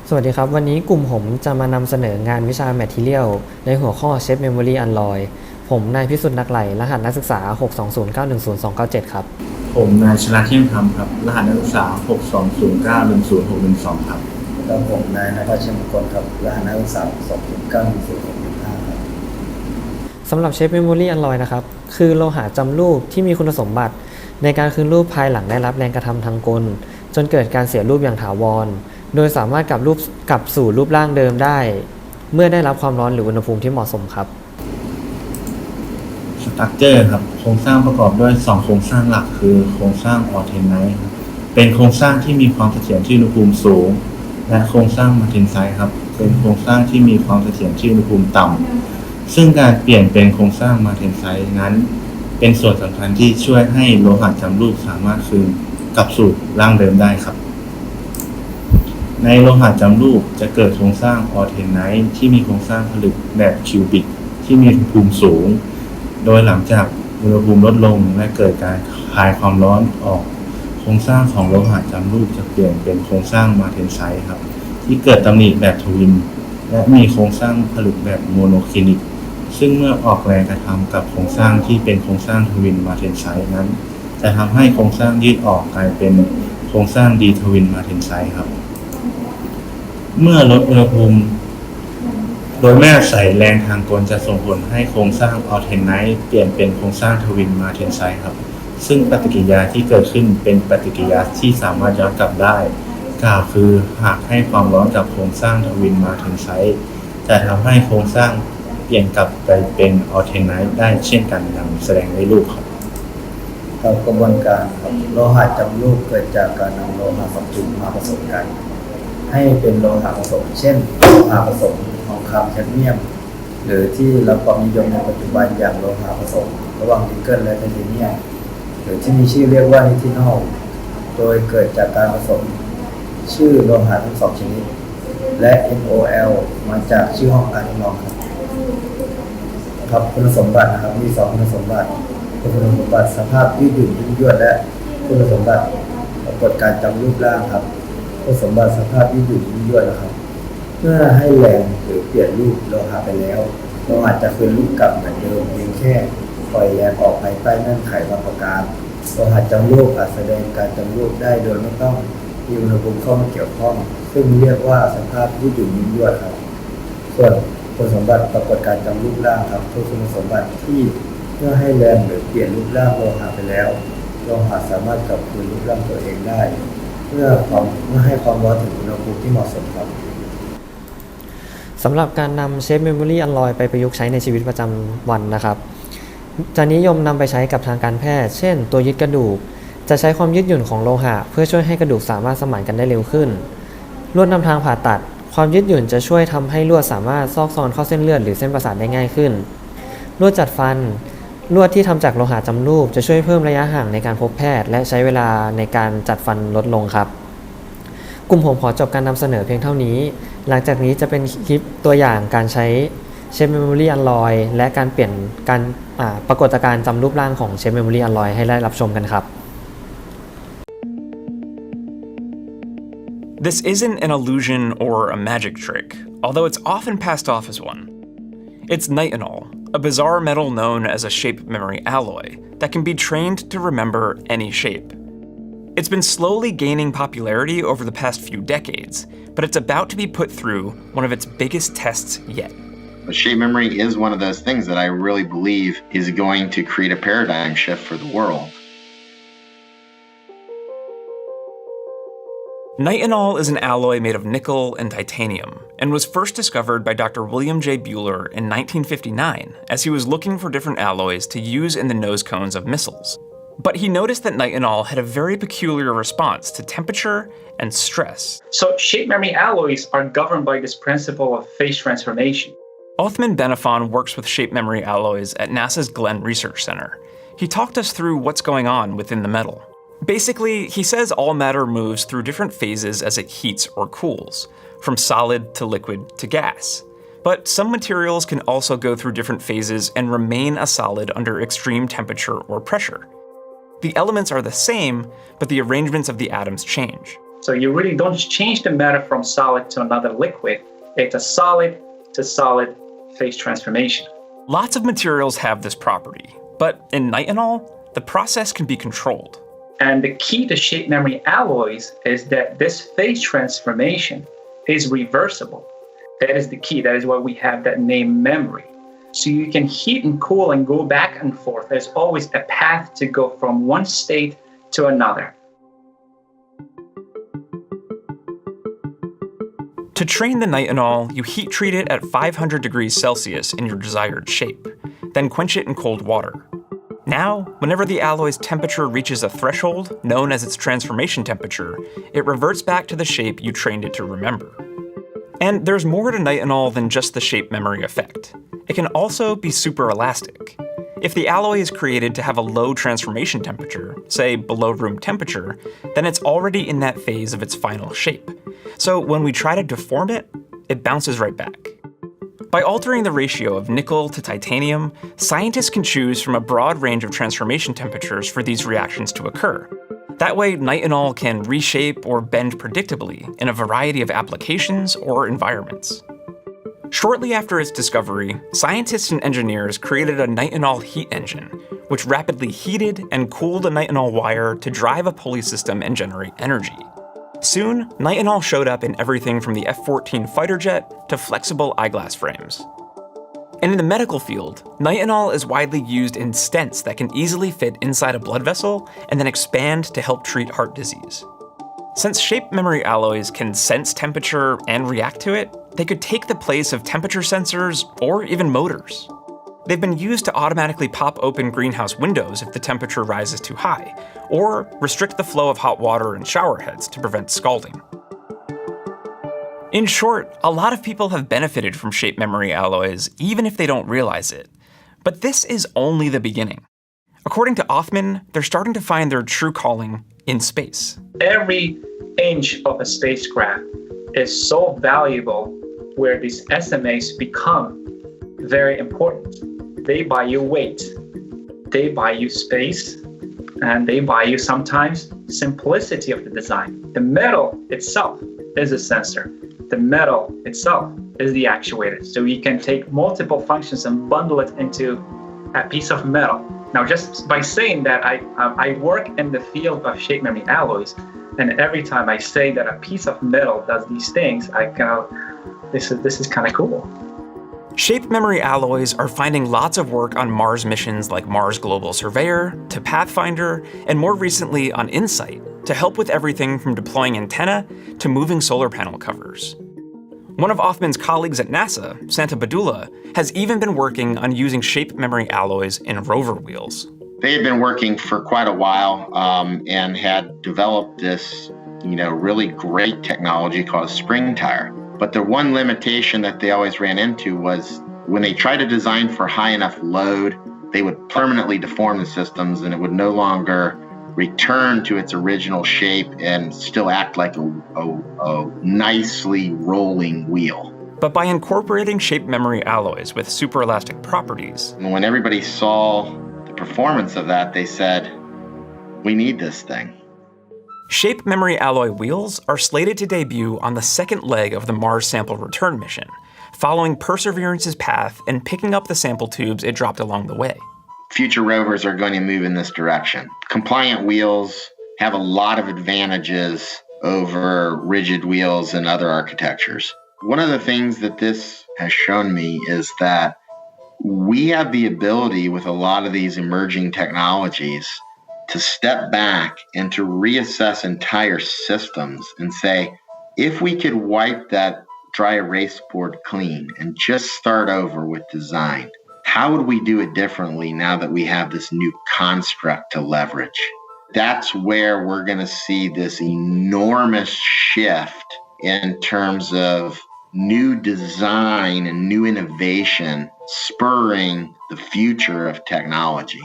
สวัสดีครับวันนี้กลุ่มผมจะมานำเสนองานวิชา Material ในหัวข้อ Shape Memory Alloy ผมนายพิสุทธิ์นักไหลรหัสนักศึกษา 620910297 ครับผมนายชลาเที่ยงธรรมครับรหัสนักศึกษา 620910612 ครับแล้วผมนายณภัชเชยมงคลครับรหัสนักศึกษา2091065ครับสำหรับ Shape Memory Alloy นะครับคือโลหะจำรูปที่มีคุณสมบัติในการคืนรูปภายหลังได้รับแรงกระทำทางกลจนเกิดการเสียรูปอย่างถาวรโดยสามารถกลับสู่รูปร่างเดิมได้เมื่อได้รับความร้อนหรืออุณหภูมิที่เหมาะสมครับสตรัคเจอร์ครับโครงสร้างประกอบด้วย2โครงสร้างหลักคือโครงสร้างออร์เทนไนท์เป็นโครงสร้างที่มีความเสถียรที่อุณหภูมิสูงและโครงสร้างมาเทนไซต์ครับเป็นโครงสร้างที่มีความเสถียรที่อุณหภูมิต่ำซึ่งการเปลี่ยนเป็นโครงสร้างมาเทนไซต์นั้นเป็นส่วนสำคัญที่ช่วยให้โลหะจำรูปสามารถคืนกลับสู่ร่างเดิมได้ครับในโลหะจำรูปจะเกิดโครงสร้างออร์เทนไนท์ที่มีโครงสร้างผลึกแบบคิวบิกที่มีอุณหภูมิสูงโดยหลังจากอุณหภูมิลดลงและเกิดการคายความร้อนออกโครงสร้างของโลหะจำรูปจะเปลี่ยนเป็นโครงสร้างมาเทนไซต์ครับที่เกิดตำหนิแบบทวินและมีโครงสร้างผลึกแบบโมโนคลินิกซึ่งเมื่อออกแรงกระทำกับโครงสร้างที่เป็นโครงสร้างทวินมาเทนไซต์นั้นจะทำให้โครงสร้างยืดออกกลายเป็นโครงสร้างดีทวินมาเทนไซต์ครับเมื่อลดอุณหภูมิโดยไม่อาศัยแรงทางกลจะส่งผลให้โครงสร้างออร์เทนไนท์เปลี่ยนเป็นโครงสร้างทวินมาเทนไซต์ครับซึ่งปฏิกิริยาที่เกิดขึ้นเป็นปฏิกิริยาที่สามารถย้อนกลับได้กล่าวคือหากให้ความร้อนกับโครงสร้างทวินมาเทนไซต์จะทำให้โครงสร้างเปลี่ยนกลับไปเป็นออร์เทนไนท์ได้เช่นกันดังแสดงในรูปครับกระบวนการครับโลหะจำรูปเกิดจากการนำโลหะ2จุดมาผสมกันให้เป็นโลหะผสมเช่นโลหะผสมทองคำแคดเมียมหรือที่รับความนิยมในปัจจุบันอย่างโลหะผสมระหว่างนิกเกิลและไทเทเนียมหรือที่มีชื่อเรียกว่านิทินอลโดยเกิดจากการผสมชื่อโลหะทั้ง2ชนิดและ NOL มาจากชื่อห้องการทดลองครับคุณสมบัตินะครับมี2คุณสมบัติคุณสมบัติสภาพยืดหยุ่นยืดยวดและคุณสมบัติปรากฏการจำรูปร่างครับคุณสมบัติสภาพยืดหยุ่นยืดยวดนะครับเพื่อให้แรงหรือเปลี่ยนรูปโลหะไปแล้วเราอาจจะคืนรูปกลับเหมือนเดิมเพียงแค่ปล่อยแรงออกภายใต้เงื่อนไขบางประการโลหะจำรูปอาจแสดงการจำรูปได้โดยไม่ต้องมีอุณหภูมิเข้ามาเกี่ยวข้องซึ่งเรียกว่าสภาพยืดหยุ่นยืดยวดครับส่วนคุณสมบัติปรากฏการจำรูปร่างครับคือคุณสมบัติที่เพื่อให้แรงหรือเปลี่ยนรูปร่างโลหะไปแล้วโลหะสามารถกลับคืนรูปร่างตัวเองได้เพื่อให้ความร้อนถึงอุณหภูมิที่เหมาะสมครับสำหรับการนำ Shape Memory Alloy ไปประยุกต์ใช้ในชีวิตประจำวันนะครับจะนิยมนำไปใช้กับทางการแพทย์เช่นตัวยึดกระดูกจะใช้ความยืดหยุ่นของโลหะเพื่อช่วยให้กระดูกสามารถสมานกันได้เร็วขึ้นลวดนำทางผ่าตัดความยืดหยุ่นจะช่วยทำให้ลวดสามารถซอกซอนเข้าเส้นเลือดหรือเส้นประสาทได้ง่ายขึ้นลวดจัดฟันลวดที่ทำจากโลหะจำรูปจะช่วยเพิ่มระยะห่างในการพบแพทย์และใช้เวลาในการจัดฟันลดลงครับกลุ่มผมขอจบการนำเสนอเพียงเท่านี้หลังจากนี้จะเป็นคลิปตัวอย่างการใช้ Shape Memory Alloy และการเปลี่ยนการปรากฏการณ์จำรูปร่างของ Shape Memory Alloy ให้ได้รับชมกันครับ This isn't an illusion or a magic trick, although it's often passed off as one. It's nitinol, a bizarre metal known as a shape memory alloy that can be trained to remember any shape. It's been slowly gaining popularity over the past few decades, but it's about to be put through one of its biggest tests yet. But shape memory is one of those things that I really believe is going to create a paradigm shift for the world. Nitinol is an alloy made of nickel and titanium, and was first discovered by Dr. William J. Buehler in 1959 as he was looking for different alloys to use in the nose cones of missiles. But he noticed that nitinol had a very peculiar response to temperature and stress. So shape memory alloys are governed by this principle of phase transformation. Othman Benifon works with shape memory alloys at NASA's Glenn Research Center. He talked us through what's going on within the metal. Basically, he says all matter moves through different phases as it heats or cools, from solid to liquid to gas. But some materials can also go through different phases and remain a solid under extreme temperature or pressure. The elements are the same, but the arrangements of the atoms change. So you really don't change the matter from solid to another liquid. It's a solid to solid phase transformation. Lots of materials have this property, but in nitinol, the process can be controlled. And the key to shape memory alloys is that this phase transformation is reversible. That is the key. That is why we have that name memory. So you can heat and cool and go back and forth. There's always a path to go from one state to another. To train the nitinol, you heat treat it at 500 degrees Celsius in your desired shape, then quench it in cold water. Now, whenever the alloy's temperature reaches a threshold, known as its transformation temperature, it reverts back to the shape you trained it to remember. And there's more to nitinol than just the shape memory effect. It can also be super elastic. If the alloy is created to have a low transformation temperature, say below room temperature, then it's already in that phase of its final shape. So when we try to deform it, it bounces right back. By altering the ratio of nickel to titanium, scientists can choose from a broad range of transformation temperatures for these reactions to occur. That way, nitinol can reshape or bend predictably in a variety of applications or environments. Shortly after its discovery, scientists and engineers created a nitinol heat engine, which rapidly heated and cooled a nitinol wire to drive a pulley system and generate energy. Soon, nitinol showed up in everything from the F-14 fighter jet to flexible eyeglass frames. And in the medical field, nitinol is widely used in stents that can easily fit inside a blood vessel and then expand to help treat heart disease. Since shape memory alloys can sense temperature and react to it, they could take the place of temperature sensors or even motors. They've been used to automatically pop open greenhouse windows if the temperature rises too high, or restrict the flow of hot water in shower heads to prevent scalding. In short, a lot of people have benefited from shape memory alloys, even if they don't realize it. But this is only the beginning. According to Othman, they're starting to find their true calling in space. Every inch of a spacecraft is so valuable where these SMAs become very important. They buy you weight, they buy you space, and they buy you sometimes simplicity of the design. The metal itself is a sensor. The metal itself is the actuator. So you can take multiple functions and bundle it into a piece of metal. Now, just by saying that, I work in the field of shape memory alloys, and every time I say that a piece of metal does these things, I go, this is kind of cool. Shape memory alloys are finding lots of work on Mars missions like Mars Global Surveyor to Pathfinder, and more recently on InSight, to help with everything from deploying antenna to moving solar panel covers. One of Othman's colleagues at NASA, Santa Badula, has even been working on using shape memory alloys in rover wheels. They had been working for quite a while and had developed this, really great technology called a spring tire. But the one limitation that they always ran into was when they tried to design for high enough load, they would permanently deform the systems and it would no longer return to its original shape and still act like a nicely rolling wheel. But by incorporating shape memory alloys with superelastic properties, And when everybody saw the performance of that, they said, we need this thing. shape memory alloy wheels are slated to debut on the second leg of the Mars sample return mission, following Perseverance's path and picking up the sample tubes it dropped along the way. Future rovers are going to move in this direction. Compliant wheels have a lot of advantages over rigid wheels and other architectures. One of the things that this has shown me is that we have the ability with a lot of these emerging technologies to step back and to reassess entire systems and say, if we could wipe that dry erase board clean and just start over with design, how would we do it differently now that we have this new construct to leverage? That's where we're going to see this enormous shift in terms of new design and new innovation spurring the future of technology.